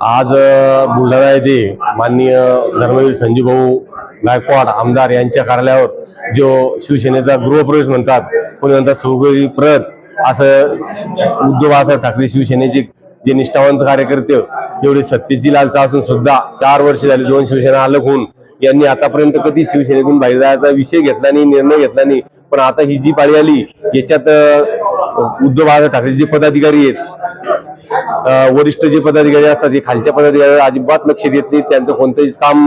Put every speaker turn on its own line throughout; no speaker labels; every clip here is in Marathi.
आज बुलढाणा येथे माननीय धर्मवीर संजूभाऊ गायकवाड आमदार यांच्या कार्यालयावर जो शिवसेनेचा गृहप्रवेश म्हणतात, कोणी म्हणतात सौगरी प्रत, असं उद्धव बाळासाहेब ठाकरे शिवसेनेचे जे निष्ठावंत कार्यकर्ते एवढे सत्तेची लालसा असून सुद्धा 4 वर्ष झाली 2 शिवसेना अलग होऊन यांनी आतापर्यंत कधी शिवसेनेतून बाहेर जायचा विषय घेतला नाही, निर्णय घेतला नाही. पण आता ही जी पाळी आली याच्यात उद्धव बाळासाहेब ठाकरे जे पदाधिकारी आहेत, वरिष्ठ जे पदाधिकारी असतात ते खालच्या पदाधिकारी अजिबात लक्ष देत नाही. त्यांचं कोणतंच काम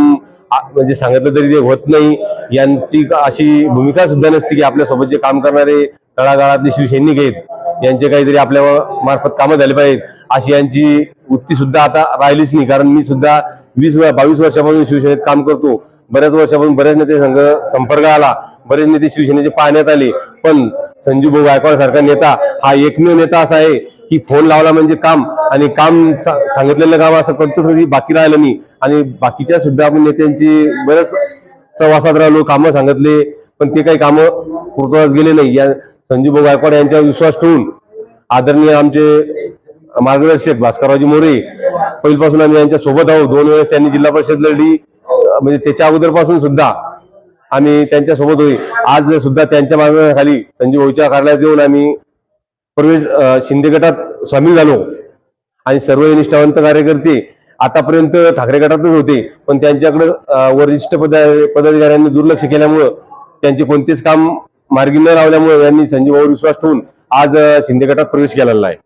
म्हणजे सांगितलं तरी ते होत नाही. यांची अशी भूमिका सुद्धा नसते की आपल्यासोबत जे काम करणारे तळागाळातले शिवसैनिक आहेत यांचे काहीतरी आपल्या मार्फत कामं झाले पाहिजेत, अशी यांची वृत्ती सुद्धा आता राहिलीच नाही. कारण मी सुद्धा 22 वर्षापासून शिवसेनेत काम करतो. बऱ्याच वर्षापासून बऱ्याच नेते संघ संपर्क आला, बरेच नेते शिवसेनेचे पाहण्यात आले, पण संजूभाऊ गायकवाड सारखा नेता हा एकमेव नेता असा आहे की फोन लावला म्हणजे काम, आणि काम सांगितलेलं काम असं कोणतंच कधी बाकी राहिलं नाही. आणि बाकीच्या सुद्धा आपण नेत्यांची बरेच सहवासात राहिलो, कामं सांगितले, पण ते काही कामं पूर्तवास गेले नाही. या संजूभाऊ गायकवाड यांच्यावर विश्वास ठेवून आदरणीय आमचे मार्गदर्शक भास्कररावजी मोरे, पहिल्यापासून आम्ही यांच्या सोबत आहोत. 2 वेळेस त्यांनी जिल्हा परिषद लढली, म्हणजे त्याच्या अगोदरपासून सुद्धा आम्ही त्यांच्या सोबत होई. आज सुद्धा त्यांच्या मार्गदर्शनाखाली संजूभाऊच्या कार्यालयात येऊन आम्ही प्रवेश शिंदे गटात सामील झालो. आणि सर्व निष्ठावंत कार्यकर्ते आतापर्यंत ठाकरे गटातच होते, पण त्यांच्याकडे वरिष्ठ पदाधिकाऱ्यांनी दुर्लक्ष केल्यामुळं त्यांचे कोणतेच काम मार्गी न लावल्यामुळे यांनी संजूभाऊवर विश्वास ठेवून आज शिंदे गटात प्रवेश केलेला आहे.